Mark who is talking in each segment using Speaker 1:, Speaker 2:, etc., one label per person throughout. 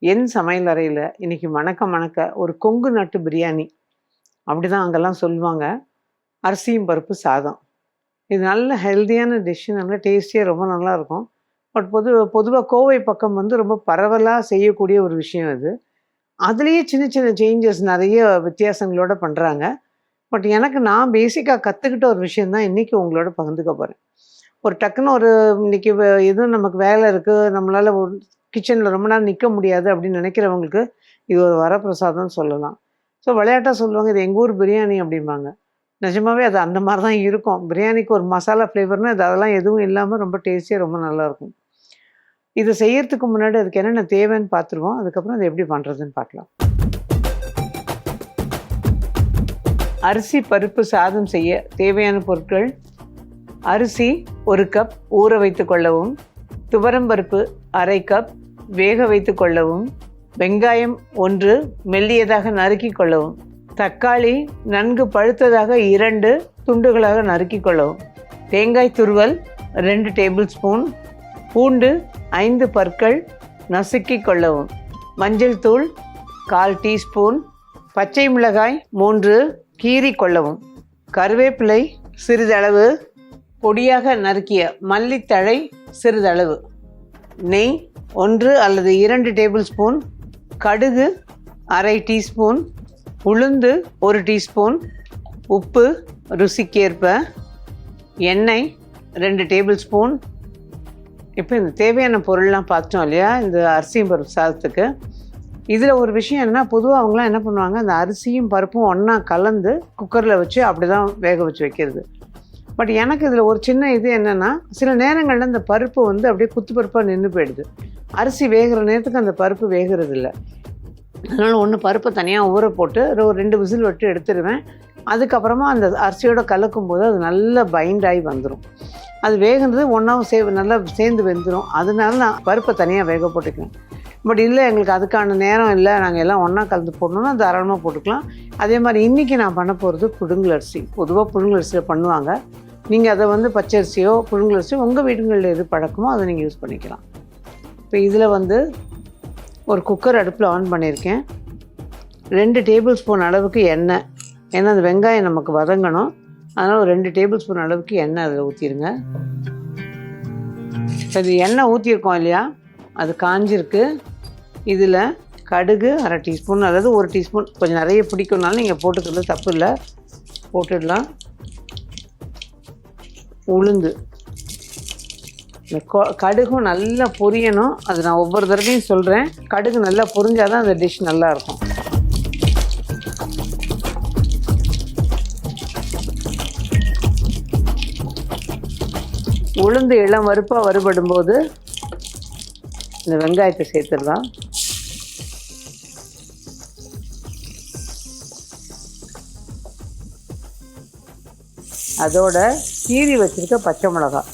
Speaker 1: என் சமையல் அறையில இன்னைக்கு மணக்க மணக்க ஒரு கொங்கு நாட்டு பிரியாணி அப்படிதான் அங்கெல்லாம் சொல்லுவாங்க. அரிசியும் பருப்பு சாதம். இது நல்ல ஹெல்தியான டிஷ். நல்லா டேஸ்டியாக ரொம்ப நல்லா இருக்கும். பட் பொதுவாக கோவை பக்கம் வந்து ரொம்ப பரவலாக செய்யக்கூடிய ஒரு விஷயம் இது. அதுலேயே சின்ன சின்ன சேஞ்சஸ் நிறைய வித்தியாசங்களோட பண்ணுறாங்க. பட் எனக்கு நான் பேசிக்காக கற்றுக்கிட்ட ஒரு விஷயம் தான் இன்றைக்கி உங்களோட பகிர்ந்துக்க போகிறேன். ஒரு டக்குன்னு ஒரு இன்னைக்கு எதுவும் நமக்கு வேலை இருக்குது, நம்மளால் கிச்சனில் ரொம்ப நேரம் நிற்க முடியாது அப்படின்னு நினைக்கிறவங்களுக்கு இது ஒரு வரப்பிரசாதம்னு சொல்லலாம். ஸோ விளையாட்டாக சொல்லுவாங்க, இது எங்கள் ஊர் பிரியாணி அப்படிம்பாங்க. நிஜமாவே அது அந்த மாதிரி தான் இருக்கும். பிரியாணிக்கு ஒரு மசாலா ஃப்ளேவர்னால் இது அதெல்லாம் எதுவும் இல்லாமல் ரொம்ப டேஸ்டியாக ரொம்ப நல்லாயிருக்கும். இது செய்யறதுக்கு முன்னாடி அதுக்கு என்னென்ன தேவைன்னு பார்த்துருவோம். அதுக்கப்புறம் அதை எப்படி பண்ணுறதுன்னு பார்க்கலாம். அரிசி பருப்பு சாதம் செய்ய தேவையான பொருட்கள்: அரிசி 1 கப் ஊற வைத்து கொள்ளவும், துவரம்பருப்பு 1/2 கப் வேக வைத்து கொள்ளவும், வெங்காயம் 1 மெல்லியதாக நறுக்கி கொள்ளவும், தக்காளி நன்கு பழுத்ததாக 2 துண்டுகளாக நறுக்கி கொள்ளவும், தேங்காய் துருவல் 2 டேபிள் ஸ்பூன், பூண்டு 5 பற்கள் நசுக்கி கொள்ளவும், மஞ்சள் தூள் 1/4 டீஸ்பூன், பச்சை மிளகாய் 3 கீறி கொள்ளவும், கருவேப்பிலை சிறிதளவு, பொடியாக நறுக்கிய மல்லித்தழை சிறிதளவு, நெய் 1 அல்லது 2 டேபிள் ஸ்பூன், கடுகு 1/2 டீஸ்பூன், உளுந்து 1 டீஸ்பூன், உப்பு ருசிக்கேற்ப, எண்ணெய் 2 டேபிள் ஸ்பூன். இப்போ இந்த தேவையான பொருள்லாம் பார்த்தோம் இல்லையா இந்த அரிசியும் பருப்பு சாதத்துக்கு. இதில் ஒரு விஷயம் என்னென்னா, பொதுவாக அவங்களாம் என்ன பண்ணுவாங்க, அந்த அரிசியும் பருப்பும் ஒன்றா கலந்து குக்கரில் வச்சு அப்படி தான் வேக வச்சு வைக்கிறது. பட் எனக்கு இதில் ஒரு சின்ன இது என்னென்னா, சில நேரங்களில் இந்த பருப்பு வந்து அப்படியே குத்து பருப்பாக நின்று போயிடுது. அரிசி வேகிற நேரத்துக்கு அந்த பருப்பு வேகிறது இல்லை. அதனால் ஒன்று பருப்பை தனியாக ஊற போட்டு ஒரு 2 விசில் விட்டு எடுத்துடுவேன். அதுக்கப்புறமா அந்த அரிசியோடு கலக்கும்போது அது நல்லா பைண்ட் ஆகி வந்துடும். அது வேகிறது ஒன்றாவும் நல்லா சேர்ந்து வெந்துடும். அதனால நான் பருப்பை தனியாக வேக போட்டுக்குவேன். பட் இல்லை, எங்களுக்கு அதுக்கான நேரம் இல்லை, நாங்கள் எல்லாம் ஒன்றா கலந்து போடணுன்னா தாராளமாக போட்டுக்கலாம். அதே மாதிரி இன்றைக்கி நான் பண்ண போகிறது புழுங்கலரிசி. பொதுவாக புழுங்கலரிசியில் பண்ணுவாங்க. நீங்கள் அதை வந்து பச்சரிசியோ புழுங்கலரிசியோ உங்கள் வீடுகளில் எது பழக்கமோ அதை நீங்கள் யூஸ் பண்ணிக்கலாம். இப்போ இதில் வந்து ஒரு குக்கர் அடுப்பில் ஆன் பண்ணியிருக்கேன். 2 டேபிள் ஸ்பூன் அளவுக்கு எண்ணெய். ஏன்னா அந்த வெங்காயம் நமக்கு வதங்கணும். அதனால் ஒரு 2 டேபிள் ஸ்பூன் அளவுக்கு எண்ணெய் அதில் ஊற்றிடுங்க. இப்போ இது எண்ணெய் ஊற்றிருக்கோம் இல்லையா, அது காஞ்சிருக்கு. இதில் கடுகு 1/2 டீஸ்பூன் அல்லது 1 டீஸ்பூன், கொஞ்சம் நிறைய பிடிக்கும்னாலும் நீங்கள் போட்டுக்கிறது தப்பு இல்லை, போட்டுடலாம். உளுந்து, இந்த கடுகும் நல்லா பொரியணும். அது நான் ஒவ்வொரு தடவையும் சொல்கிறேன், கடுகு நல்லா பொரிஞ்சால் தான் அந்த டிஷ் நல்லாயிருக்கும். உளுந்து இளம் வறுப்பாக வறுபடும் போது இந்த வெங்காயத்தை சேர்த்துடலாம். அதோட கீறி வச்சிருக்க பச்சை மிளகாய்,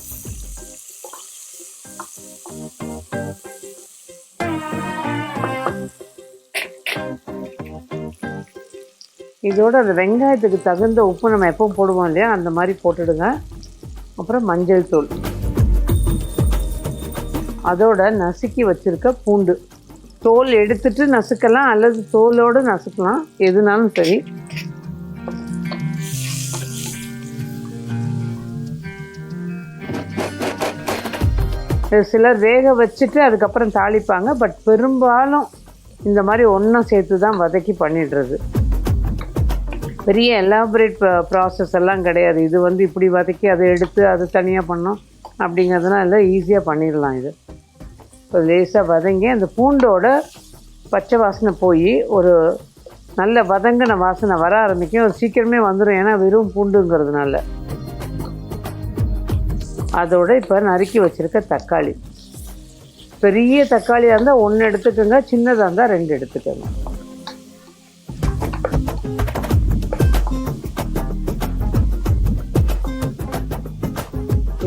Speaker 1: இதோட அந்த வெங்காயத்துக்கு தகுந்த உப்பு நம்ம எப்பவும் போடுவோம் இல்லையா, அந்த மாதிரி போட்டுடுங்க. அப்புறம் மஞ்சள் தூள், அதோட நசுக்கி வச்சுருக்க பூண்டு. தோல் எடுத்துட்டு நசுக்கலாம் அல்லது தோலோடு நசுக்கலாம், எதுனாலும் சரி. சிலர் வேக வச்சுட்டு அதுக்கப்புறம் தாளிப்பாங்க. பட் பெரும்பாலும் இந்த மாதிரி ஒன்றா சேர்த்து தான் வதக்கி பண்ணிடுறது. பெரிய எலாபரேட் ப்ராசஸ் எல்லாம் கிடையாது. இது வந்து இப்படி வதக்கி அதை எடுத்து அது தனியாக பண்ணோம் அப்படிங்கிறதுனால இல்லை, ஈஸியாக பண்ணிடலாம். இது இப்போ லேசாக வதங்கி அந்த பூண்டோட பச்சை வாசனை போய் ஒரு நல்ல வதங்கின வாசனை வர ஆரம்பிக்கும். அது சீக்கிரமே வந்துடும், ஏன்னா வெறும் பூண்டுங்கிறதுனால. அதோட இப்போ நறுக்கி வச்சுருக்க தக்காளி, பெரிய தக்காளியாக இருந்தால் 1 எடுத்துக்கோங்க, சின்னதாக இருந்தால் 2 எடுத்துக்கோங்க.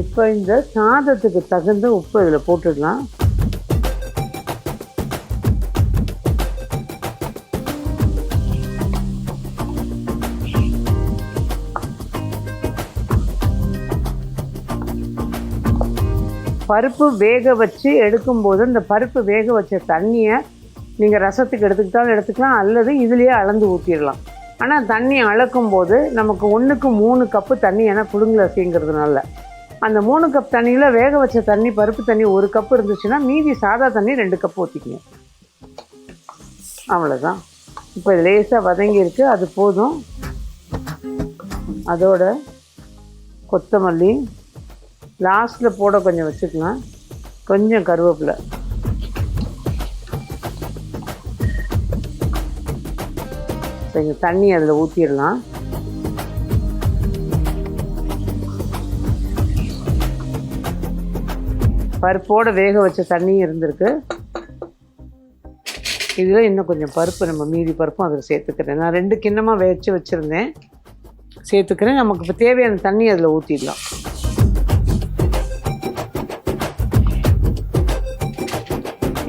Speaker 1: இப்போ இந்த சாதத்துக்கு தகுந்த உப்பு இதில் போட்டுடலாம். பருப்பு வேக வச்சு எடுக்கும்போது இந்த பருப்பு வேக வச்ச தண்ணியை நீங்கள் ரசத்துக்கு எடுத்துக்கலாம் அல்லது இதுலேயே அளந்து ஊற்றிடலாம். ஆனால் தண்ணி அளக்கும் போது நமக்கு 1க்கு 3 கப்பு தண்ணி, ஏன்னா புழுங்கல் அரிசிங்கிறதுனால அந்த 3 கப் தண்ணியில் வேக வச்ச தண்ணி, பருப்பு தண்ணி 1 கப்பு இருந்துச்சுன்னா மீதி சாதா தண்ணி 2 கப்பு ஊற்றிக்கணும். அவ்வளோதான். இப்போ லேசாக வதங்கியிருக்கு, அது போதும். அதோட கொத்தமல்லி லாஸ்ட்டில் போட கொஞ்சம் வச்சுக்கலாம், கொஞ்சம் கருவேப்பிலை. கொஞ்சம் தண்ணி அதில் ஊற்றிடலாம். பருப்போடு வேக வச்ச தண்ணியும் இருந்திருக்கு. இதில் இன்னும் கொஞ்சம் பருப்பு, நம்ம மீதி பருப்பும் அதில் சேர்த்துக்கிறேன். நான் 2 கிண்ணமாக வச்சுருந்தேன், சேர்த்துக்கிறேன். நமக்கு இப்போ தேவையான தண்ணி அதில் ஊற்றிடலாம்.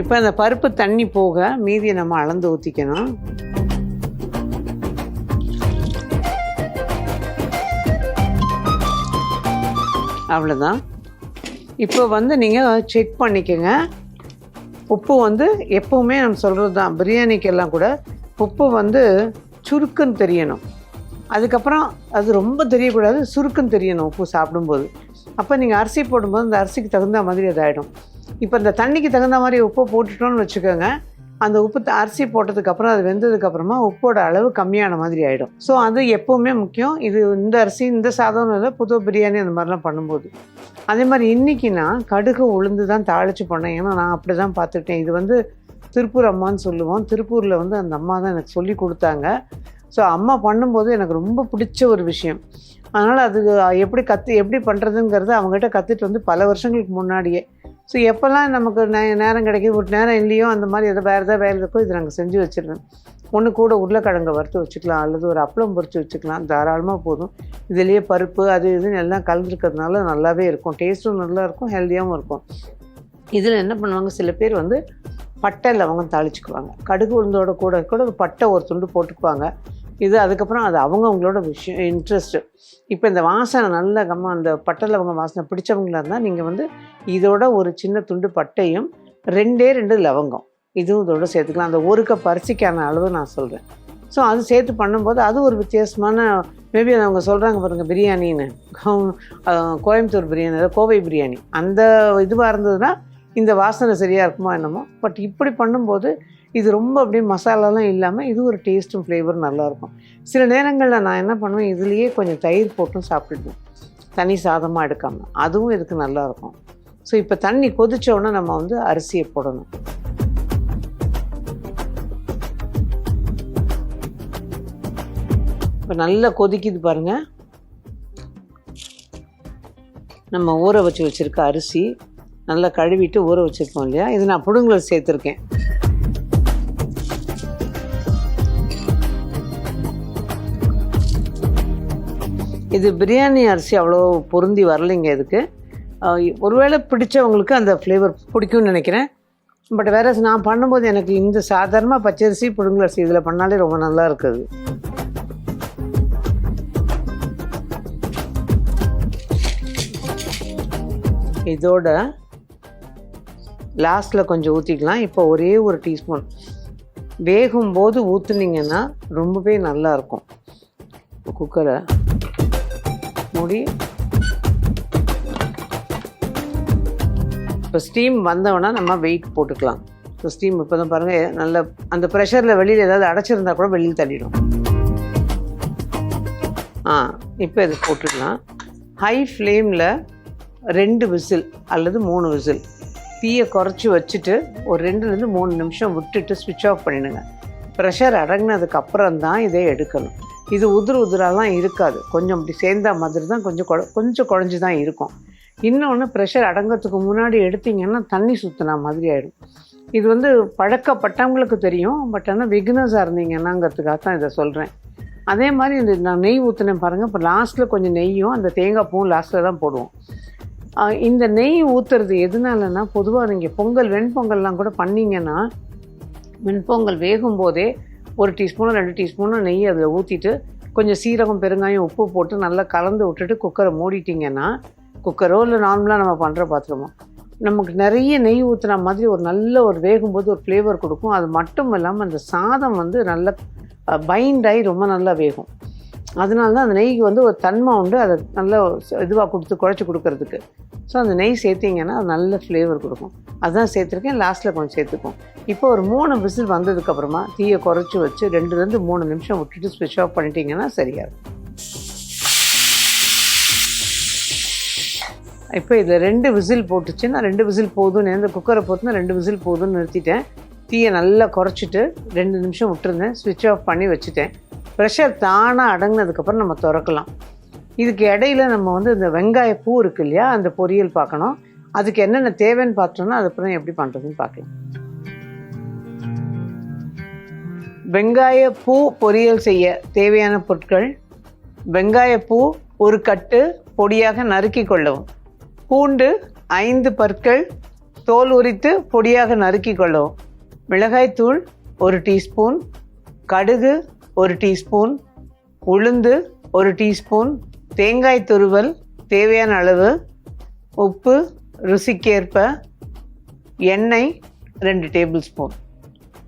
Speaker 1: இப்போ அந்த பருப்பு தண்ணி போக மீதியை நம்ம அளந்து ஊற்றிக்கணும். அவ்வளோதான். இப்போ நீங்கள் செக் பண்ணிக்கோங்க. உப்பு எப்போவுமே நம்ம சொல்கிறது தான், பிரியாணிக்கெல்லாம் கூட உப்பு சுருக்குன்னு தெரியணும். அதுக்கப்புறம் அது ரொம்ப தெரியக்கூடாது, சுருக்குன்னு தெரியணும் உப்பு சாப்பிடும்போது. அப்போ நீங்கள் அரிசி போடும்போது அந்த அரிசிக்கு தகுந்த மாதிரி அது ஆகிடும். இப்போ இந்த தண்ணிக்கு தகுந்த மாதிரி உப்பு போட்டுட்டோன்னு வச்சுக்கோங்க, அந்த உப்பு அரிசி போட்டதுக்கப்புறம் அது வெந்ததுக்கப்புறமா உப்போட அளவு கம்மியான மாதிரி ஆகிடும். ஸோ அது எப்போவுமே முக்கியம். இது இந்த அரிசி இந்த சாதம் இல்லை, புது பிரியாணி அந்த மாதிரிலாம் பண்ணும்போது. அதே மாதிரி இன்றைக்கி நான் கடுகு உளுந்து தான் தாளித்து பண்ணேன். ஏன்னா நான் அப்படி தான் பார்த்துக்கிட்டேன். இது திருப்பூர் அம்மான்னு சொல்லுவோம். திருப்பூரில் அந்த அம்மா தான் எனக்கு சொல்லி கொடுத்தாங்க. ஸோ அம்மா பண்ணும்போது எனக்கு ரொம்ப பிடிச்ச ஒரு விஷயம். அதனால் அது எப்படி பண்ணுறதுங்கிறது அவங்ககிட்ட கற்றுட்டு பல வருஷங்களுக்கு முன்னாடியே. ஸோ எப்போல்லாம் நமக்கு நேரம் கிடைக்கிது, ஒரு நேரம் இல்லையோ அந்த மாதிரி வேறு எதாவது வேலை இருக்கோ இது நாங்கள் செஞ்சு வச்சுருவேன். ஒன்று கூட உருளைக்கிழங்கு வறுத்து வச்சுக்கலாம், அல்லது ஒரு அப்பளம் பொரித்து வச்சுக்கலாம், தாராளமாக போதும். இதுலேயே பருப்பு அது இதுன்னு எல்லாம் கலந்துருக்கிறதுனால நல்லாவே இருக்கும், டேஸ்ட்டும் நல்லா இருக்கும், ஹெல்த்தியாகவும் இருக்கும். இதில் என்ன பண்ணுவாங்க, சில பேர் பட்டை லவங்கம் தாளிச்சுக்குவாங்க. கடுகு உளுந்தோட கூட ஒரு பட்டை ஒரு துண்டு போட்டுக்குவாங்க. அதுக்கப்புறம் அது அவங்களோட விஷயம், இன்ட்ரெஸ்ட்டு. இப்போ இந்த வாசனை நல்ல அந்த பட்டை லவங்கம் வாசனை பிடிச்சவங்களா இருந்தால் நீங்கள் இதோட ஒரு சின்ன துண்டு பட்டையும் 2 லவங்கம் இதுவும் இதோட சேர்த்துக்கலாம். அந்த 1 கப் அரிசிக்கான அளவு நான் சொல்கிறேன். ஸோ அது சேர்த்து பண்ணும்போது அது ஒரு வித்தியாசமான, மேபி அவங்க சொல்கிறாங்க பாருங்கள் பிரியாணின்னு, கோயம்புத்தூர் பிரியாணி, அதாவது கோவை பிரியாணி, அந்த இதுவாக இருந்ததுன்னா இந்த வாசனை சரியாக இருக்குமோ என்னமோ. பட் இப்படி பண்ணும்போது இது ரொம்ப அப்படியே மசாலாலாம் இல்லாமல் இது ஒரு டேஸ்ட்டும் ஃப்ளேவரும் நல்லாயிருக்கும். சில நேரங்களில் நான் என்ன பண்ணுவேன், இதுலேயே கொஞ்சம் தயிர் போட்டும் சாப்பிட்டுடுவேன், தனி சாதமாக எடுக்காமல். அதுவும் இதுக்கு நல்லாயிருக்கும். ஸோ இப்போ தண்ணி கொதித்தோடனே நம்ம அரிசியை போடணும். இப்போ நல்லா கொதிக்குது பாருங்கள். நம்ம ஊற வச்சுருக்க அரிசி நல்லா கழுவிட்டு ஊற வச்சுருக்கோம் இல்லையா, இது நான் புழுங்கல் சேர்த்துருக்கேன். இது பிரியாணி அரிசி அவ்வளோ பொருந்தி வரலைங்க இதுக்கு. ஒருவேளை பிடிச்சவங்களுக்கு அந்த ஃப்ளேவர் பிடிக்கும்னு நினைக்கிறேன். பட் வேறு நான் பண்ணும்போது எனக்கு இந்த சாதாரணமாக பச்சரிசி புழுங்கல் அரிசி இதில் பண்ணாலே ரொம்ப நல்லா இருக்குது. இதோட லாஸ்ட்டில் கொஞ்சம் ஊற்றிக்கலாம். இப்போ ஒரே ஒரு டீஸ்பூன் வேகும்போது ஊற்றுனீங்கன்னா ரொம்பவே நல்லாயிருக்கும். குக்கரை மூடி இப்போ ஸ்டீம் வந்தோன்னா நம்ம வெயிட் போட்டுக்கலாம். ஸோ ஸ்டீம் இப்போ தான் பாருங்கள், நல்ல அந்த ப்ரெஷரில் வெளியில் ஏதாவது அடைச்சிருந்தா கூட வெளியில் தள்ளிடும். இப்போ இது போட்டுக்கலாம். ஹை ஃப்ளேமில் 2 விசில் அல்லது 3 விசில், தீயை குறைச்சி வச்சுட்டு ஒரு 2லேருந்து 3 நிமிஷம் விட்டுட்டு ஸ்விட்ச் ஆஃப் பண்ணிடுங்க. ப்ரெஷர் அடங்கினதுக்கப்புறம் தான் இதை எடுக்கணும். இது உதிராலாம் இருக்காது, கொஞ்சம் அப்படி சேர்ந்தா மாதிரி தான், கொஞ்சம் குழஞ்சி தான் இருக்கும். இன்னொன்று, ப்ரெஷர் அடங்கிறதுக்கு முன்னாடி எடுத்திங்கன்னா தண்ணி சுற்றினா மாதிரி ஆகிடும். இது பழக்கப்பட்டவங்களுக்கு தெரியும், பட் ஆனால் பிகினர்ஸாக இருந்தீங்கன்னாங்கிறதுக்காக தான் இதை சொல்கிறேன். அதே மாதிரி இந்த நான் நெய் ஊற்றினேன் பாருங்கள். இப்போ லாஸ்ட்டில் கொஞ்சம் நெய்யும் அந்த தேங்காய் பூவும் லாஸ்ட்டில் தான் போடுவோம். இந்த நெய் ஊற்றுறது எதனாலன்னா, பொதுவாக நீங்கள் வெண்பொங்கல்லாம் கூட பண்ணிங்கன்னா, வெண்பொங்கல் வேகும் போதே 1 டீஸ்பூனோ 2 டீஸ்பூனோ நெய் அதில் ஊற்றிட்டு கொஞ்சம் சீரகம் பெருங்காயம் உப்பு போட்டு நல்லா கலந்து விட்டுட்டு குக்கரை மூடிட்டிங்கன்னா, குக்கரோ இல்லை நார்மலாக நம்ம பண்ணுற பாத்திரமோ, நமக்கு நிறைய நெய் ஊற்றுன மாதிரி ஒரு நல்ல ஒரு வேகும்போது ஒரு ஃப்ளேவர் கொடுக்கும். அது மட்டும் இல்லாமல் அந்த சாதம் வந்து நல்லா பைண்டாகி ரொம்ப நல்லா வேகும். அதனால தான் அந்த நெய்க்கு வந்து ஒரு தன்மை உண்டு, அதை நல்லா இதுவாக குழச்சி கொடுக்கறதுக்கு. ஸோ அந்த நெய் சேர்த்திங்கன்னா அது நல்ல ஃப்ளேவர் கொடுக்கும். அதுதான் சேர்த்துருக்கேன். லாஸ்ட்டில் கொஞ்சம் சேர்த்துக்கும். இப்போ ஒரு 3 விசில் வந்ததுக்கப்புறமா தீயை குறைச்சி வச்சு 2லேருந்து 3 நிமிஷம் விட்டுட்டு ஸ்விட்ச் ஆஃப் பண்ணிட்டீங்கன்னா சரியாக இருக்கும். இப்போ இதில் 2 விசில் போட்டுச்சுன்னா 2 விசில் போதும்னு, எந்த குக்கரை போட்டுனா 2 விசில் போதும்னு நிறுத்திட்டேன். தீயை நல்லா குறைச்சிட்டு 2 நிமிஷம் விட்டுருந்தேன். ஸ்விட்ச் ஆஃப் பண்ணி வச்சுட்டேன். ப்ரெஷர் தானாக அடங்கினதுக்கப்புறம் நம்ம திறக்கலாம். இதுக்கு இடையில நம்ம வந்து இந்த வெங்காய பூ இருக்குது இல்லையா, அந்த பொரியல் பார்க்கணும். அதுக்கு என்னென்ன தேவைன்னு பார்த்தோன்னா அதுக்கப்புறம் எப்படி பண்ணுறதுன்னு பார்க்கலாம். வெங்காய பூ பொரியல் செய்ய தேவையான பொருட்கள்: வெங்காயப்பூ 1 கட்டு பொடியாக நறுக்கி கொள்ளவும், பூண்டு 5 பற்கள் தோல் உரித்து பொடியாக நறுக்கி கொள்ளவும், மிளகாய்த்தூள் 1 டீஸ்பூன், கடுகு 1 டீஸ்பூன், உளுந்து 1 டீஸ்பூன், தேங்காய் துருவல் தேவையான அளவு, உப்பு ருசிக்கேற்ப, எண்ணெய் 2 டேபிள் ஸ்பூன்.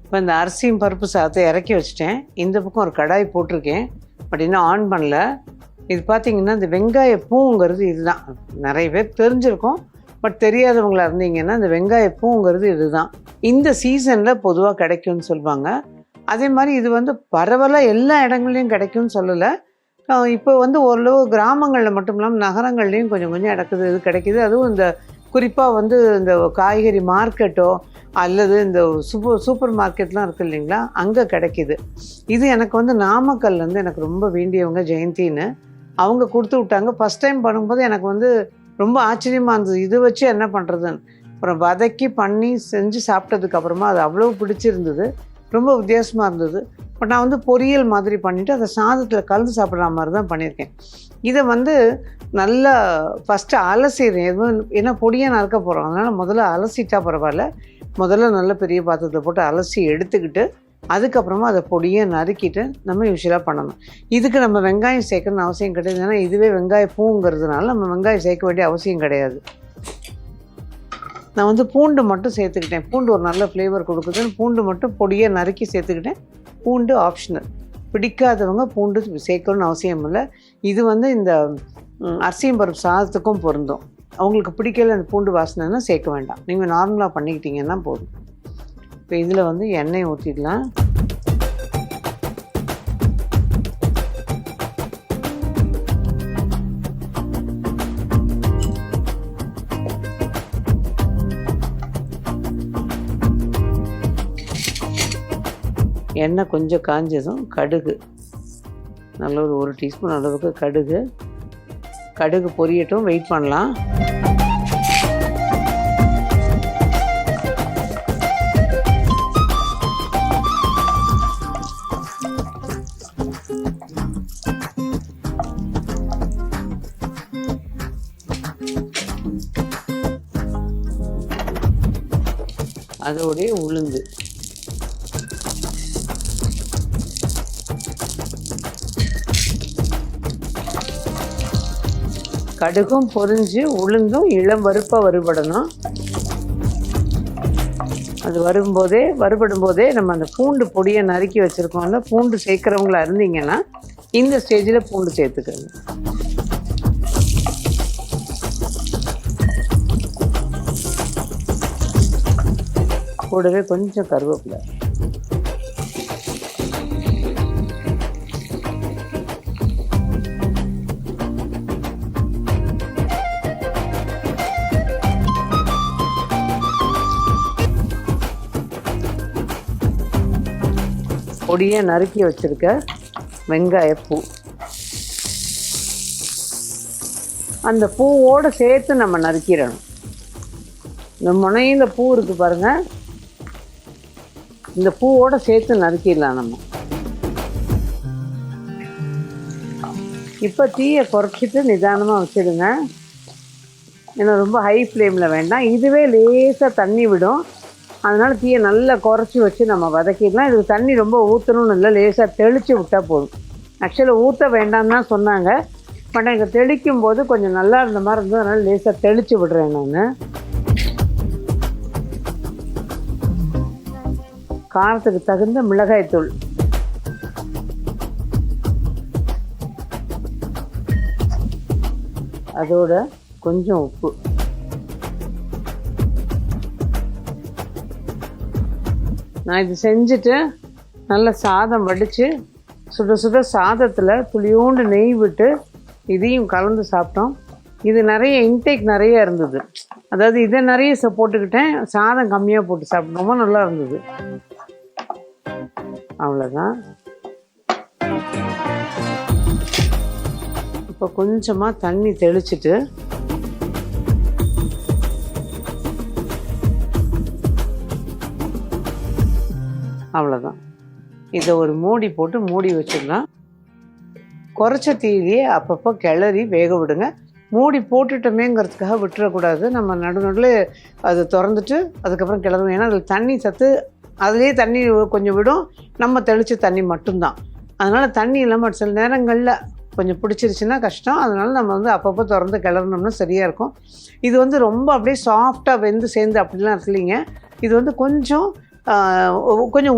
Speaker 1: இப்போ இந்த அரிசியும் பருப்பு சாதத்தை இறக்கி வச்சுட்டேன். இந்த பக்கம் ஒரு கடாய் போட்டிருக்கேன், பட் இன்னும் ஆன் பண்ணல. இது பார்த்திங்கன்னா இந்த வெங்காய பூங்கிறது இதுதான். நிறைய பேர் தெரிஞ்சிருக்கும், பட் தெரியாதவங்களா இருந்தீங்கன்னா இந்த வெங்காய பூங்கிறது இதுதான். இந்த சீசனில் பொதுவாக கிடைக்கும்னு சொல்லுவாங்க. அதே மாதிரி இது வந்து பரவலாக எல்லா இடங்கள்லையும் கிடைக்கும்னு சொல்லலை. இப்போ வந்து ஓரளவு கிராமங்களில் மட்டும் இல்லாமல் நகரங்கள்லேயும் கொஞ்சம் கொஞ்சம் இது கிடைக்கிது. அதுவும் இந்த குறிப்பாக வந்து இந்த காய்கறி மார்க்கெட்டோ அல்லது இந்த சூப்பர் மார்க்கெட்லாம் இருக்குது இல்லைங்களா, அங்கே கிடைக்கிது. இது எனக்கு வந்து நாமக்கல்லேருந்து எனக்கு ரொம்ப வேண்டியவங்க ஜெயந்தின்னு அவங்க கொடுத்து விட்டாங்க. ஃபஸ்ட் டைம் பண்ணும்போது எனக்கு வந்து ரொம்ப ஆச்சரியமாக இருந்தது, இது வச்சு என்ன பண்ணுறதுன்னு. அப்புறம் வதக்கி பண்ணி செஞ்சு சாப்பிட்டதுக்கப்புறமா அது அவ்வளோ பிடிச்சிருந்தது, ரொம்ப வித்தியாசமாக இருந்தது. பட் நான் வந்து பொரியல் மாதிரி பண்ணிவிட்டு அதை சாதத்தில் கலந்து சாப்பிட்ற மாதிரி தான் பண்ணியிருக்கேன். இதை வந்து நல்லா ஃபஸ்ட்டு அலசிடுறேன். எதுவும் ஏன்னா பொடியாக நறுக்க போகிறோம், அதனால் முதல்ல அலசிட்டா பரவாயில்ல. முதல்ல நல்ல பெரிய பாத்திரத்தில் போட்டு அலசி எடுத்துக்கிட்டு அதுக்கப்புறமா அதை பொடியாக நறுக்கிட்டு நம்ம யூஸ்வலாக பண்ணணும். இதுக்கு நம்ம வெங்காயம் சேர்க்கணும்னு அவசியம் கிடையாது. ஏன்னா இதுவே வெங்காய பூங்கிறதுனால நம்ம வெங்காயம் சேர்க்க வேண்டிய அவசியம் கிடையாது. நான் வந்து பூண்டு மட்டும் சேர்த்துக்கிட்டேன். பூண்டு ஒரு நல்ல ஃப்ளேவர் கொடுக்குதுன்னு பூண்டு மட்டும் பொடியாக நறுக்கி சேர்த்துக்கிட்டேன். பூண்டு ஆப்ஷனல், பிடிக்காதவங்க பூண்டு சேர்க்கணும்னு அவசியம் இல்லை. இது வந்து இந்த அரிசியும் பருப்பு சாதத்துக்கும் பொருந்தும். அவங்களுக்கு பிடிக்கல அந்த பூண்டு வாசனைன்னா சேர்க்க வேண்டாம், நீங்கள் நார்மலாக பண்ணிக்கிட்டீங்கன்னா போதும். இப்போ இதில் வந்து எண்ணெய் ஊற்றிடலாம். எண்ணெய் கொஞ்சம் காஞ்சதும் கடுகு, நல்ல ஒரு 1 டீஸ்பூன் அளவுக்கு கடுகு பொரியட்டும், வெயிட் பண்ணலாம். அதோடைய உளுந்து, கடுகும் பொரிஞ்சு உளுந்தும் இளம் வறுப்பாக வறுபடணும். அது வறுபடும் போதே நம்ம அந்த பூண்டு பொடியை நறுக்கி வச்சுருக்கோம்ல, பூண்டு சேர்க்குறவங்களா இருந்தீங்கன்னா இந்த ஸ்டேஜில் பூண்டு சேர்த்துக்கோங்க. கூடவே கொஞ்சம் கருவேப்பிலை. பொடியை நறுக்கி வச்சுருக்க வெங்காயப்பூ, அந்த பூவோடு சேர்த்து நம்ம நறுக்கிடணும். இந்த முனையில் பூ இருக்குது பாருங்கள், இந்த பூவோடு சேர்த்து நறுக்கிடலாம் நம்ம. இப்போ தீயை குறைச்சிட்டு நிதானமாக வச்சுடுங்க. ஏன்னா ரொம்ப ஹை ஃப்ளேமில் வேண்டாம். இதுவே லேசாக தண்ணி விடும், அதனால் தீயை நல்லா குறைச்சி வச்சு நம்ம வதக்கிடலாம். இதுக்கு தண்ணி ரொம்ப ஊற்றணும்னு இல்லை, லேசாக தெளித்து விட்டால் போதும். ஆக்சுவலாக ஊற்ற வேண்டாம்னு தான் சொன்னாங்க, பட் எனக்கு தெளிக்கும் போது கொஞ்சம் நல்லா இருந்த மாதிரி இருந்தது, அதனால் லேசாக தெளித்து விடுறேன் நான். காரத்துக்கு தகுந்த மிளகாய்த்தூள், அதோட கொஞ்சம் உப்பு, நான் இது செஞ்சுட்டு நல்லா சாதம் வடித்து சுட சுட சாதத்தில் துளியோண்டு நெய் விட்டு இதையும் கலந்து சாப்பிட்டோம். இது நிறைய இன்டேக் நிறைய இருந்தது. அதாவது இதை நிறைய போட்டுக்கிட்டேன், சாதம் கம்மியாக போட்டு சாப்பிட்டோம். ரொம்ப நல்லா இருந்தது. அவ்வளோதான். இப்போ கொஞ்சமாக தண்ணி தெளிச்சிட்டு அவ்வளோதான். இதை ஒரு மூடி போட்டு மூடி வச்சிடலாம். குறைச்ச தீயிலேயே அப்பப்போ கிளறி வேக விடுங்க. மூடி போட்டுட்டோமேங்கிறதுக்காக விட்டுறக்கூடாது. நம்ம நடுநடுவில் அதை திறந்துட்டு அதுக்கப்புறம் கிளறுவோம். ஏன்னா அதில் தண்ணி சத்து, அதுலேயே தண்ணி கொஞ்சம் விடும், நம்ம தெளித்த தண்ணி மட்டும்தான். அதனால் தண்ணி இல்லாமல் சில நேரங்களில் கொஞ்சம் பிடிச்சிருச்சுன்னா கஷ்டம். அதனால் நம்ம வந்து அப்பப்போ திறந்து கிளறணும்னா சரியாக இருக்கும். இது வந்து ரொம்ப அப்படியே சாஃப்டாக வெந்து சேர்ந்து அப்படிலாம் இல்லைங்க. இது வந்து கொஞ்சம்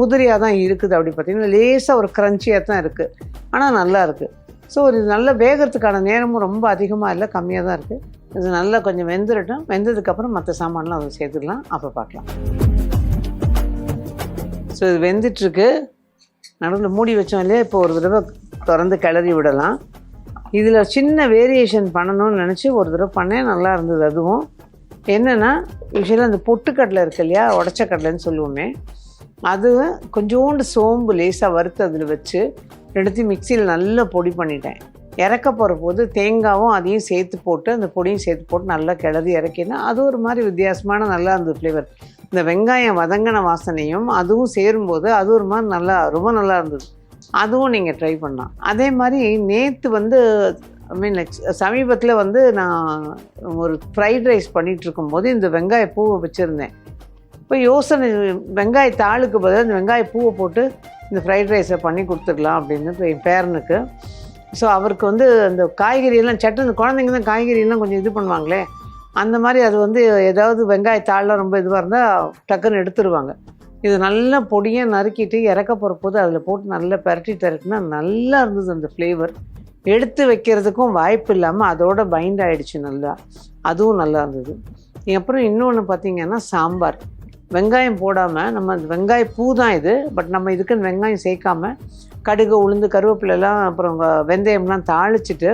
Speaker 1: உதிரியாக தான் இருக்குது. அப்படி பார்த்திங்கன்னா லேசாக ஒரு க்ரன்ச்சியாக தான் இருக்குது, ஆனால் நல்லா இருக்குது. ஸோ இது நல்லா வேகிறதுக்கான நேரமும் ரொம்ப அதிகமாக இல்லை, கம்மியாக தான் இருக்குது. இது நல்லா கொஞ்சம் வெந்துடட்டும். வெந்ததுக்கப்புறம் மற்ற சாமான்லாம் அதை சேர்த்துக்கலாம், அப்போ பார்க்கலாம். ஸோ இது வெந்துட்டுருக்கு. நடுவில் மூடி வச்சோம் இல்லையா, இப்போ ஒரு தடவை திறந்து கிளறி விடலாம். இதில் சின்ன வேரியேஷன் பண்ணணும்னு நினச்சி ஒரு தடவை பண்ணேன், நல்லா இருந்தது. அதுவும் என்னென்னா, யூஸ்வலாக அந்த பொட்டுக்கடலை இருக்கு இல்லையா, உடச்ச கடலைன்னு சொல்லுவோமே, அது கொஞ்சோண்டு சோம்பு லேசாக வறுத்து அதில் வச்சு ரெண்டுத்தையும் மிக்சியில் நல்லா பொடி பண்ணிட்டேன். இறக்க போகிற போது தேங்காவும் அதையும் சேர்த்து போட்டு அந்த பொடியும் சேர்த்து போட்டு நல்லா கிளறி இறக்கினா அது ஒரு மாதிரி வித்தியாசமான நல்லா இருந்தது ஃப்ளேவர். இந்த வெங்காயம் வதங்கின வாசனையும் அதுவும் சேரும்போது அது ஒரு மாதிரி நல்லா ரொம்ப நல்லா இருந்தது. அதுவும் நீங்கள் ட்ரை பண்ணலாம். அதே மாதிரி நேற்று வந்து சமீபத்தில் வந்து நான் ஒரு ஃப்ரைட் ரைஸ் பண்ணிகிட்ருக்கும்போது இந்த வெங்காய பூவை வச்சுருந்தேன். இப்போ யோசனை, வெங்காய தாளுக்கு பதிலாக இந்த வெங்காய பூவை போட்டு இந்த ஃப்ரைட் ரைஸை பண்ணி கொடுத்துடலாம் அப்படின்னு இப்போ என் பேரனுக்கு. ஸோ அவருக்கு வந்து அந்த காய்கறியெல்லாம் சட்டன், குழந்தைங்க தான் காய்கறியெல்லாம் கொஞ்சம் இது பண்ணுவாங்களே, அந்த மாதிரி அது வந்து ஏதாவது வெங்காய தாளெலாம் ரொம்ப இதுவாக இருந்தால் டக்குன்னு எடுத்துருவாங்க. இது நல்லா பொடியாக நறுக்கிட்டு இறக்க போகிற போது அதில் போட்டு நல்லா பெரட்டினா நல்லா இருந்தது அந்த ஃப்ளேவர். எடுத்து வைக்கிறதுக்கும் வாய்ப்பு இல்லாமல் அதோட பைண்ட் ஆகிடுச்சு நல்லா, அதுவும் நல்லா இருந்தது. அப்புறம் இன்னொன்று பார்த்திங்கன்னா சாம்பார். வெங்காயம் போடாமல் நம்ம வெங்காய பூ தான் இது, பட் நம்ம இதுக்குன்னு வெங்காயம் சேர்க்காமல் கடுகு உளுந்து கருவேப்பிலெல்லாம் அப்புறம் வெந்தயம்லாம் தாளிச்சிட்டு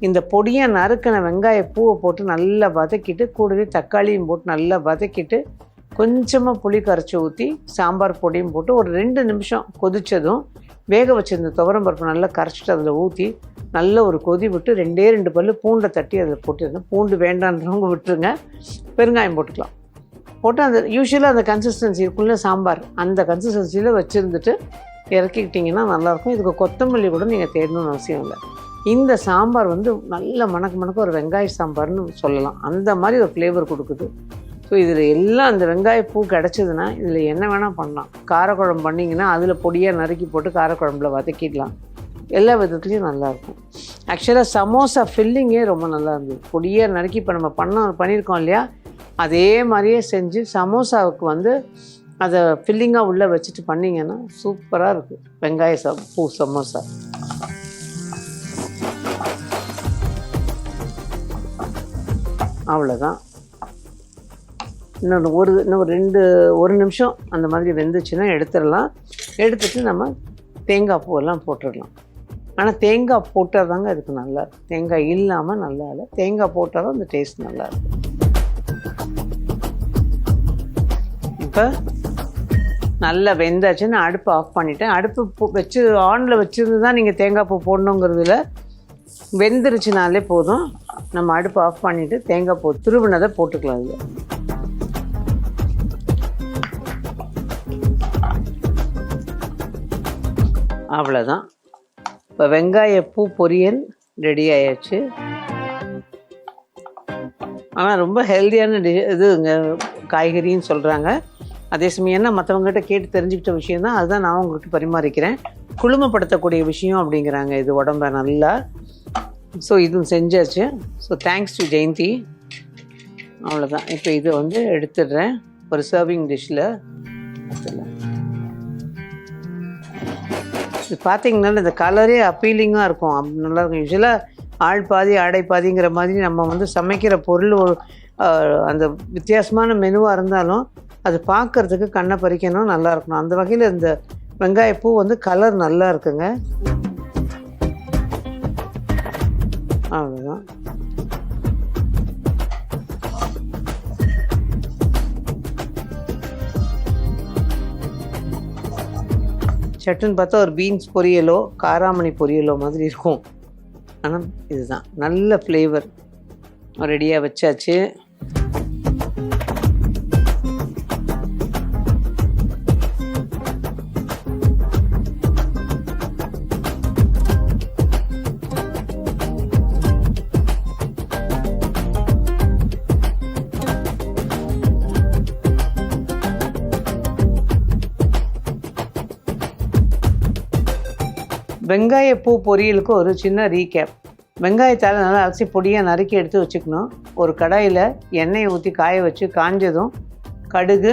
Speaker 1: இந்த பொடியாக நறுக்கின வெங்காய பூவை போட்டு நல்லா வதக்கிட்டு கூடவே தக்காளியும் போட்டு நல்லா வதக்கிட்டு கொஞ்சமாக புளி கரைச்சி ஊற்றி சாம்பார் பொடியும் போட்டு ஒரு 2 நிமிஷம் கொதித்ததும் வேக வச்சுருந்த துவரம்பருப்பு நல்லா கரைச்சிட்டு அதில் ஊற்றி நல்ல ஒரு கொதி விட்டு 2 பல்லு பூண்டை தட்டி அதில் போட்டுருந்தேன். பூண்டு வேண்டான்றவங்க விட்டுருங்க, பெருங்காயம் போட்டுக்கலாம். போட்டு அந்த யூஸ்வலாக அந்த கன்சிஸ்டன்சி இருக்குள்ள சாம்பார், அந்த கன்சிஸ்டன்சியில் வச்சுருந்துட்டு இறக்கிக்கிட்டிங்கன்னா நல்லாயிருக்கும். இதுக்கு கொத்தமல்லி கூட நீங்கள் தேடணும்னு அவசியம் இல்லை. இந்த சாம்பார் வந்து நல்ல மணக்க ஒரு வெங்காய சாம்பார்னு சொல்லலாம். அந்த மாதிரி ஒரு ஃப்ளேவர் கொடுக்குது. ஸோ இதில் எல்லாம் அந்த வெங்காய பூ கிடச்சிதுன்னா இதில் என்ன வேணால் பண்ணலாம். காரக்குழம்பு பண்ணிங்கன்னா அதில் பொடியாக நறுக்கி போட்டு காரக்குழம்புல வதக்கிடலாம். எல்லா விதத்துலேயும் நல்லாயிருக்கும். ஆக்சுவலாக சமோசா ஃபில்லிங்கே ரொம்ப நல்லா இருந்தது. பொடியாக நறுக்கி இப்போ நம்ம பண்ணியிருக்கோம் இல்லையா, அதே மாதிரியே செஞ்சு சமோசாவுக்கு வந்து அதை ஃபில்லிங்காக உள்ளே வச்சுட்டு பண்ணிங்கன்னா சூப்பராக இருக்குது வெங்காய பூ சமோசா. அவ்வளோதான். இன்னும் ஒரு நிமிஷம் அந்த மாதிரி வெந்துச்சுன்னா எடுத்துடலாம். எடுத்துட்டு நம்ம தேங்காய் பூவெல்லாம் போட்டுடலாம். ஆனால் தேங்காய் போட்டால் தாங்க அதுக்கு நல்லா இருக்கும். தேங்காய் இல்லாமல் நல்லா இல்லை, தேங்காய் போட்டால் தான் அந்த டேஸ்ட் நல்லா இருக்கும். இப்போ நல்லா வெந்தாச்சுன்னு அடுப்பு ஆஃப் பண்ணிவிட்டேன். அடுப்பு வச்சு ஆனில் வச்சுருந்து தான் நீங்கள் தேங்காய் பூ போடணுங்கிறதுல வெந்துருச்சுனாலே போதும். நம்ம அடுப்பு ஆஃப் பண்ணிவிட்டு தேங்காய் பூ துருவினதை போட்டுக்கலாம். இது அவ்வளோதான். இப்போ வெங்காயப்பூ பொரியல் ரெடி ஆயாச்சு. ஆனால் ரொம்ப ஹெல்த்தியான இதுங்க காய்கறின்னு சொல்கிறாங்க. அதே சமயம் என்ன மற்றவங்ககிட்ட கேட்டு தெரிஞ்சுக்கிட்ட விஷயம் தான், அதுதான் நான் உங்களுக்கு பரிமாறிக்கிறேன். குளுமைப்படுத்தக்கூடிய விஷயம் அப்படிங்கிறாங்க இது உடம்ப நல்லா. ஸோ இதுவும் செஞ்சாச்சு. So thanks to Jayanthi. அவ்வளோதான். இப்போ இதை வந்து எடுத்துடுறேன், ஒரு சர்விங் டிஷ்ஷில் எடுத்துடலாம். இது பார்த்தீங்கன்னா இந்த கலரே அப்பீலிங்காக இருக்கும், நல்லாயிருக்கும். யூஸ்வலாக ஆள் பாதி ஆடை பாதிங்கிற மாதிரி நம்ம வந்து சமைக்கிற பொருள் ஒரு அந்த வித்தியாசமான மெனுவாக இருந்தாலும் அது பார்க்குறதுக்கு கண்ணை பறிக்கணும், நல்லா இருக்கணும். அந்த வகையில் இந்த வெங்காயப்பூ வந்து கலர் நல்லா இருக்குங்க. அவ்வளோதான். சட்டுன்னு பார்த்தா ஒரு பீன்ஸ் பொரியலோ காராமணி பொரியலோ மாதிரி இருக்கும். ஆனால் இதுதான் நல்ல ஃப்ளேவர். ரெடியாக வச்சாச்சு. வெங்காயப்பூ பொரியலுக்கு ஒரு சின்ன ரீகேப். வெங்காயத்தால் நல்லா அரிசி பொடியாக நறுக்கி எடுத்து வச்சுக்கணும். ஒரு கடாயில் எண்ணெயை ஊற்றி காய வச்சு காஞ்சதும் கடுகு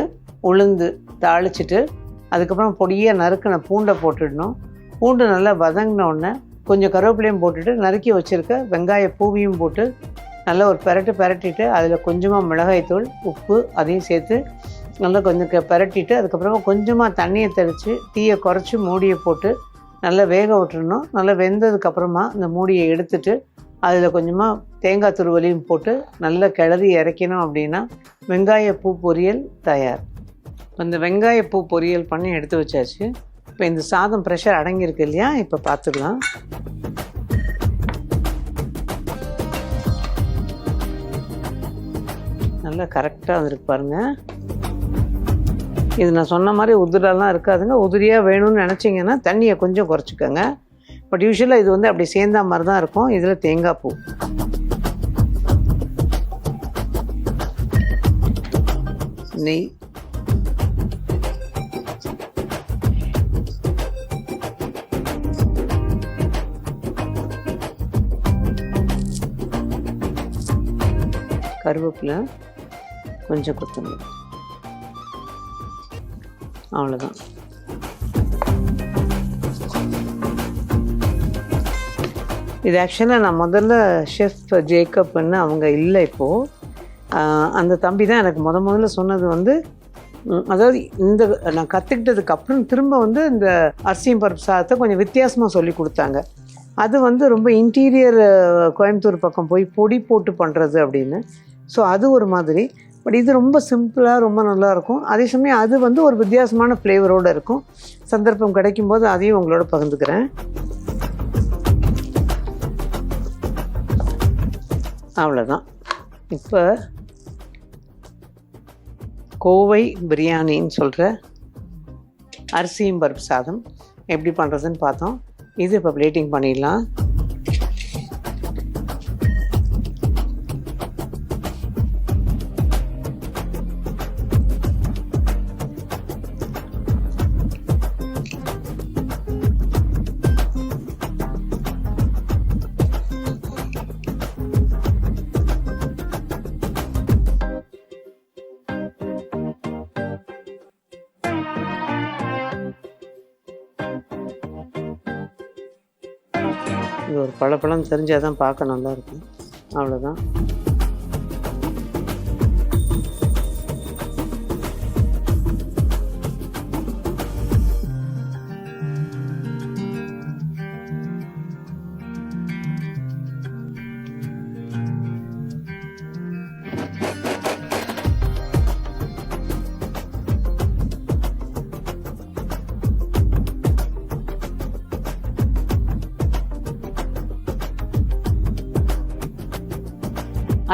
Speaker 1: உளுந்து தாளிச்சிட்டு அதுக்கப்புறம் பொடியாக நறுக்கின பூண்டை போட்டுடணும். பூண்டு நல்லா வதங்கினோடனே கொஞ்சம் கருவேப்பிலையும் போட்டுட்டு நறுக்கி வச்சுருக்க வெங்காய பூவையும் போட்டு நல்லா ஒரு பெரட்டிட்டு அதில் கொஞ்சமாக மிளகாய்த்தூள் உப்பு அதையும் சேர்த்து நல்லா கொஞ்சம் பெரட்டிட்டு அதுக்கப்புறமா கொஞ்சமாக தண்ணியை தெளித்து தீயை குறைச்சி மூடியை போட்டு நல்லா வேக விட்டுறணும். நல்லா வெந்ததுக்கப்புறமா இந்த மூடியை எடுத்துட்டு அதில் கொஞ்சமாக தேங்காய் துருவலையும் போட்டு நல்லா கிளறி இறக்கணும். அப்படின்னா வெங்காயப்பூ பொரியல் தயார். இந்த வெங்காயப்பூ பொரியல் பண்ணி எடுத்து வச்சாச்சு. இப்போ இந்த சாதம் ப்ரெஷர் அடங்கியிருக்கு இல்லையா, இப்போ பார்த்துக்கலாம். நல்லா கரெக்டாக வந்துருக்கு பாருங்கள். இது நான் சொன்ன மாதிரி உதிரெல்லாம் இருக்காதுங்க. உதிரியாக வேணும்னு நினச்சிங்கன்னா தண்ணியை கொஞ்சம் குறைச்சிக்கோங்க. பட் யூஸ்வலாக இது வந்து அப்படி சேர்ந்தா மாதிரி தான் இருக்கும். இதில் தேங்காய் பூ, நெய், கருவேப்பிலை, கொஞ்சம் கொத்தமல்லி, அவ்வளோதான். இது ஆக்சுவலாக நான் முதல்ல ஷெஃப் ஜேக்கப்னு அவங்க இல்லை இப்போது. அந்த தம்பி தான் எனக்கு முதல்ல சொன்னது வந்து, அதாவது இந்த நான் கற்றுக்கிட்டதுக்கப்புறம் திரும்ப வந்து இந்த அரிசியும் பருப்பு சாதத்தை கொஞ்சம் வித்தியாசமாக சொல்லி கொடுத்தாங்க. அது வந்து ரொம்ப இன்டீரியர் கோயம்புத்தூர் பக்கம் போய் பொடி போட்டு பண்ணுறது அப்படின்னு. ஸோ அது ஒரு மாதிரி. பட் இது ரொம்ப சிம்பிளாக ரொம்ப நல்லாயிருக்கும். அதே சமயம் அது வந்து ஒரு வித்தியாசமான ஃப்ளேவரோடு இருக்கும். சந்தர்ப்பம் கிடைக்கும்போது அதையும் உங்களோட பகிர்ந்துக்கிறேன். அவ்வளோதான். இப்போ கோவை பிரியாணின்னு சொல்கிற அரிசியும் பருப்பு சாதம் எப்படி பண்ணுறதுன்னு பார்த்தோம். இது இப்போ பிளேட்டிங் பண்ணிடலாம். இது ஒரு பழப்பழம் தெரிஞ்சால் தான் பார்க்க நல்லாயிருக்கும். அவ்வளோதான்.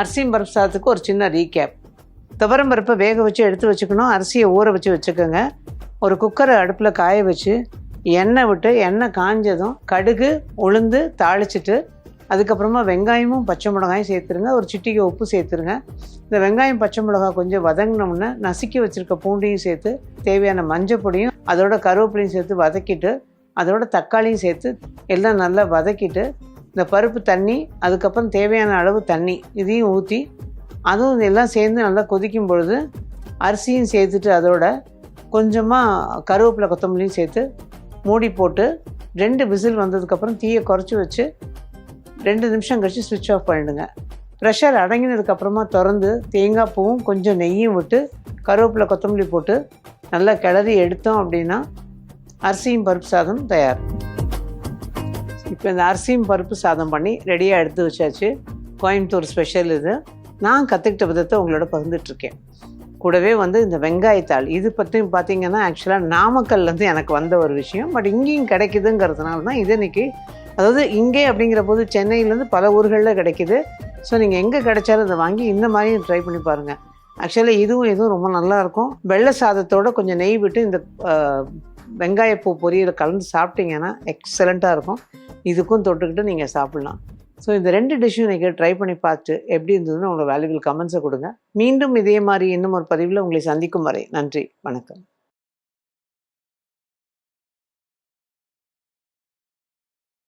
Speaker 1: அரிசியும் பருப்பு சாதத்துக்கு ஒரு சின்ன ரீகேப். துவரம் பருப்பை வேக வச்சு எடுத்து வச்சுக்கணும். அரிசியை ஊற வச்சு வச்சுக்கோங்க. ஒரு குக்கரை அடுப்பில் காய வச்சு எண்ணெய் விட்டு எண்ணெய் காஞ்சதும் கடுகு உளுந்து தாளிச்சிட்டு அதுக்கப்புறமா வெங்காயமும் பச்சை மிளகாயும் சேர்த்துருங்க. ஒரு சிட்டிகை உப்பு சேர்த்துருங்க. இந்த வெங்காயம் பச்சை மிளகாய் கொஞ்சம் வதங்கினோம்னா நசுக்கி வச்சுருக்க பூண்டையும் சேர்த்து தேவையான மஞ்சள் பொடியும் அதோட கருவேப்பிலையும் சேர்த்து வதக்கிட்டு அதோட தக்காளியும் சேர்த்து எல்லாம் நல்லா வதக்கிட்டு இந்த பருப்பு தண்ணி அதுக்கப்புறம் தேவையான அளவு தண்ணி இதையும் ஊற்றி அதுவும் எல்லாம் சேர்ந்து நல்லா கொதிக்கும் பொழுது அரிசியும் சேர்த்துட்டு அதோட கொஞ்சமாக கருவேப்பிலை கொத்தமல்லியும் சேர்த்து மூடி போட்டு 2 விசில் வந்ததுக்கப்புறம் தீயை குறைச்சி வச்சு 2 நிமிஷம் கழிச்சு ஸ்விட்ச் ஆஃப் பண்ணிடுங்க. ப்ரெஷர் அடங்கினதுக்கப்புறமா திறந்து தேங்காய் பூவும் கொஞ்சம் நெய்யும் விட்டு கருவேப்பிலை கொத்தமல்லி போட்டு நல்லா கிளறி எடுத்தோம் அப்படின்னா அரிசியும் பருப்பு சாதம் தயார். இப்போ இந்த அரிசியும் பருப்பு சாதம் பண்ணி ரெடியாக எடுத்து வச்சாச்சு. கோயம்புத்தூர் ஸ்பெஷல் இது. நான் கற்றுக்கிட்ட விதத்தை உங்களோட பகிர்ந்துட்டுருக்கேன். கூடவே இந்த வெங்காயத்தாள் இது பற்றியும் பார்த்தீங்கன்னா ஆக்சுவலாக நாமக்கல்லேருந்து எனக்கு வந்த ஒரு விஷயம். பட் இங்கேயும் கிடைக்குதுங்கிறதுனால தான் இது இன்றைக்கி, அதாவது இங்கே அப்படிங்கிற போது சென்னையிலேருந்து பல ஊர்களில் கிடைக்கிது. ஸோ நீங்கள் எங்கே கிடைச்சாலும் அதை வாங்கி இந்த மாதிரியும் ட்ரை பண்ணி பாருங்கள். ஆக்சுவலாக இதுவும் ரொம்ப நல்லாயிருக்கும். வெள்ளை சாதத்தோடு கொஞ்சம் நெய் விட்டு இந்த வெங்காயப்பூ பொரியலை கலந்து சாப்பிட்டீங்கன்னா எக்ஸலண்ட்டாக இருக்கும். இதுக்கும் தொட்டுக்கிட்டு நீங்கள் சாப்பிட்லாம். ஸோ இந்த 2 டிஷ்ஷும் நீங்கள் ட்ரை பண்ணி பார்த்து எப்படி இருந்ததுன்னு உங்களோட வேல்யூபிள் கமெண்ட்ஸை கொடுங்க. மீண்டும் இதே மாதிரி இன்னும் ஒரு பதிவில் உங்களை சந்திக்கும் வரை நன்றி, வணக்கம்.